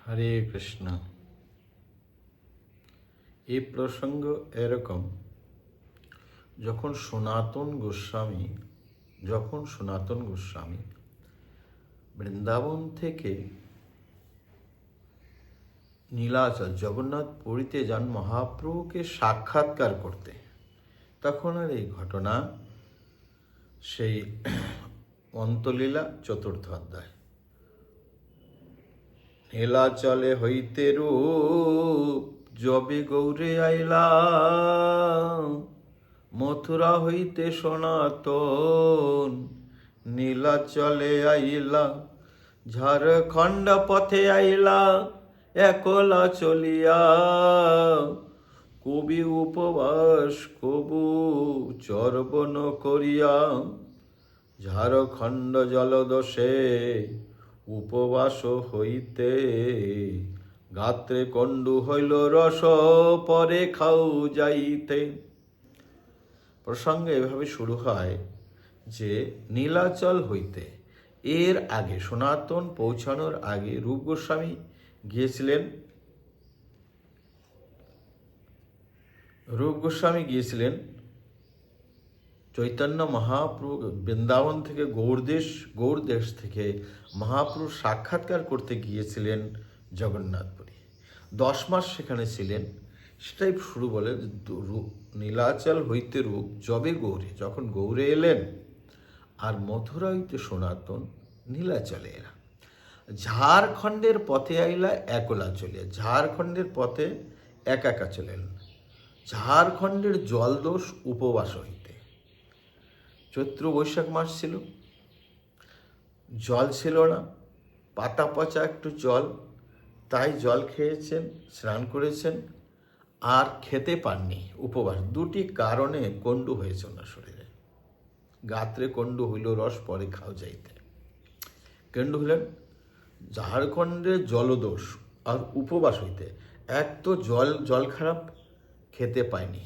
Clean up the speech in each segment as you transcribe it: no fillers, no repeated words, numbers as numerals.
হরে কৃষ্ণ। এই প্রসঙ্গ এরকম, যখন সনাতন গোস্বামী বৃন্দাবন থেকে নীলাচল জগন্নাথ পুরীতে যান মহাপ্রভুকে সাক্ষাৎকার করতে, তখন আর এই ঘটনা সেই অন্তলীলা 4th অধ্যায়। নীলাচলে হইতে রূপ যবে গৌরে আইলা, মথুরা হইতে সনাতন নীলাচলে আইলা, ঝাড়খণ্ড পথে আইলা একলা চলিয়া, কবি উপবাস কবু চর্বণ করিয়া, ঝাড়খণ্ড জলদোষে উপবাস হইতে, গাত্রে কণ্ডু হইল রস পরে খাও যাইতে। প্রসঙ্গে এভাবে শুরু হয় যে নীলাচল হইতে, এর আগে সনাতন পৌঁছানোর আগে রূপ গোস্বামী গিয়েছিলেন চৈতন্য মহাপ্রভু বৃন্দাবন থেকে গৌড়দেশ থেকে মহাপ্রভু সাক্ষাৎকার করতে গিয়েছিলেন জগন্নাথপুরী। 10 মাস সেখানে ছিলেন। সেটাই শুরু বলে, নীলাচল হইতে রূপ যবে গৌরে, যখন গৌরে এলেন, আর মথুরা হইতে সনাতন নীলাচলে এলা, ঝাড়খণ্ডের পথে আইলা একলা চলিয়া, ঝাড়খণ্ডের পথে একা চলে এলেন, ঝাড়খণ্ডের জলদোষ উপবাস হইতে। চৈত্র বৈশাখ মাস ছিল, জল ছিল না, পাতা পচা একটু জল, তাই জল খেয়েছেন, স্নান করেছেন, আর খেতে পাননি, উপবাস। 2টি কারণে কণ্ডু হয়েছে ওনার শরীরে। গাত্রে কণ্ডু হইল রস পরে খাও যাইতে। কণ্ডু হইলেন ঝাড়খণ্ডের জলদোষ আর উপবাস হইতে। এক তো জল খারাপ, খেতে পায়নি,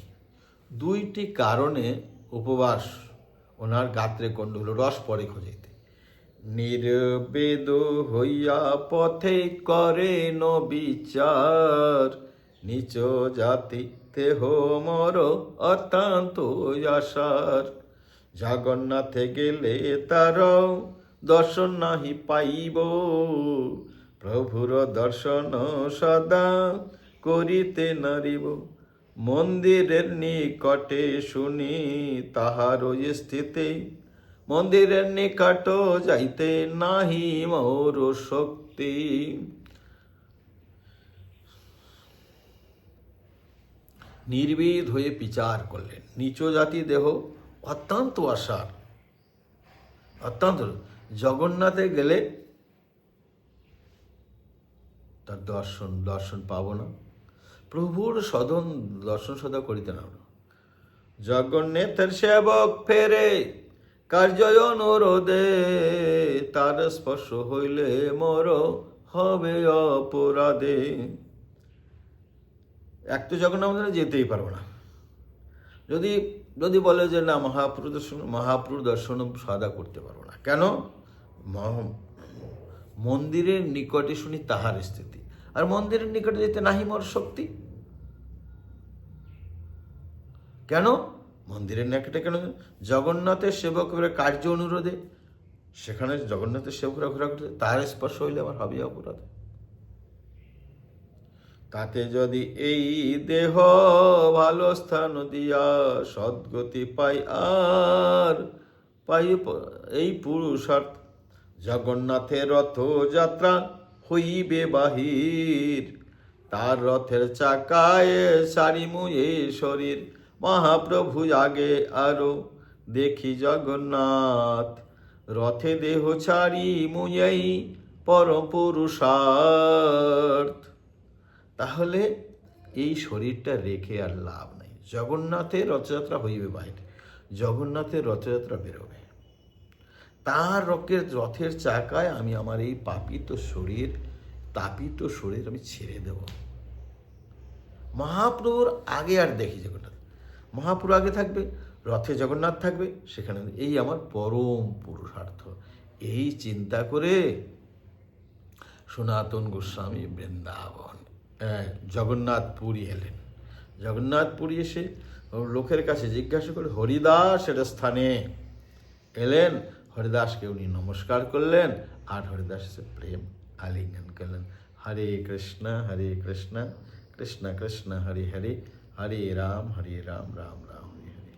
2টি কারণে উপবাস, ওনার গাত্রে কণ্ডু হলো, রস পরে খোঁজাইতে। নির্বেদ হইয়া পথে করে ন বিচার, নিচ জাতি দেহ মর অত্যন্ত আশার, জগন্নাথে গেলে তার দর্শন নাহি পাইব, প্রভুর দর্শন সদা করিতে নারিব, মন্দিরের নিকটে শুনি তাহার স্থিতে, মন্দিরের নিকট যাইতে নাহি মোর শক্তি। নির্বিদ হয়ে বিচার করলেন, নিচ জাতি দেহ অত্যন্ত আশার, অত্যন্ত, জগন্নাথে গেলে তার দর্শন পাব না, প্রভুর দর্শন সদা করিতে না। জগন্নাথের সেবক ফেরে কার্য অনুরোধে, তার স্পর্শ হইলে মর হবে অপরাধে। এক তো জগন্নাথ যেতেই পারবো না, যদি বলে যে না মহাপ্রভু দর্শন সদা করতে পারবো না। কেন? মন্দিরের নিকটে শুনি তাহার স্থিতি, আর মন্দিরের নিকটে যেতে নাহি মোর শক্তি। কেন মন্দিরের নিকটে? কেন? জগন্নাথের সেবকের কার্য অনুরোধে, সেখানে জগন্নাথের সেবকরা ঘোরা করতে, তার স্পর্শ হইলে আমার হবে অপরাধ। তাতে যদি এই দেহ ভালো স্থান দিয়া সদ্গতি পাই, আর পাই এই পুরুষার্থ, জগন্নাথের রথযাত্রা হইবে বাহির, তার রথের চাকায় সারিমু এই শরীর, মহাপ্রভু আগে আরো দেখি জগন্নাথ, রথে দেহ ছাড়ি মুই পরম পুরুষার্থ। তাহলে এই শরীরটা রেখে আর লাভ নাই। জগন্নাথের রথযাত্রা হইবে বাইরে, জগন্নাথের রথযাত্রা বেরোবে, তার রথের চাকায় আমি আমার এই তাপিত শরীর আমি ছেড়ে দেব। মহাপ্রভুর আগে আর দেখি জগন্নাথ, মহাপ্রভু আগে থাকবে, রথে জগন্নাথ থাকবে, সেখানে এই আমার পরম পুরুষার্থ। এই চিন্তা করে সনাতন গোস্বামী বৃন্দাবন জগন্নাথপুরী এলেন। জগন্নাথপুরী এসে লোকের কাছে জিজ্ঞাসা করে হরিদাসের স্থানে এলেন। হরিদাসকে উনি নমস্কার করলেন আর হরিদাস এসে প্রেম আলিঙ্গন করলেন। হরে কৃষ্ণ কৃষ্ণ কৃষ্ণ হরে হরে, হরে রাম রাম রাম।